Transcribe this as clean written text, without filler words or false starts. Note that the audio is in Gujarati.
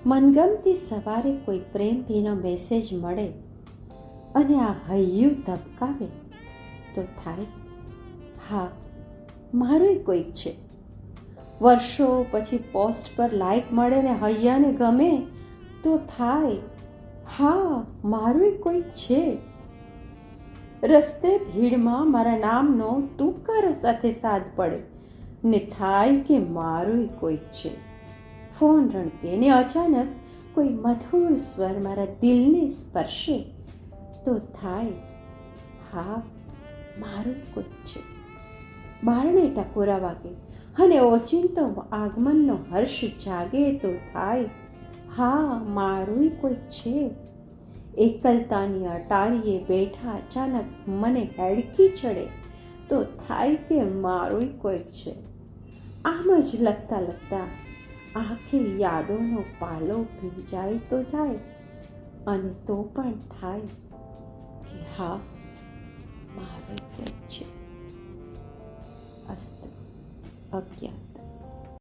મનગમતી સવારે કોઈ પ્રેમભીનો મેસેજ મળે અને આ હૈયું ધબકાવે તો થાય, હા મારું કોઈક છે. વર્ષો પછી પોસ્ટ પર લાઈક મળે ને હૈયાને ગમે તો થાય, હા મારું કોઈક છે. રસ્તે ભીડમાં મારા નામનો તુકારો સાથે સાદ પડે ને થાય કે મારું કોઈક છે. ફોન રણકે ને અચાનક કોઈ મધુર સ્વર મારા દિલને સ્પર્શે તો થાય, હા મારું કોઈક છે. બારણે ટકોરા વાગે અને ઓચિંતો આગમનનો હર્ષ જાગે તો થાય, હા મારું કોઈક છે. એકલતાની અટારીએ બેઠા અચાનક મને હેડકી ચડે તો થાય કે મારું કોઈક છે. આમ જ લખતા લખતા આખી યાદોનો પાલો ભીંજાય તો જાય અને તો પણ થાય કે હા મારું કોઈક છે. અસ્તુ. અજ્ઞાત.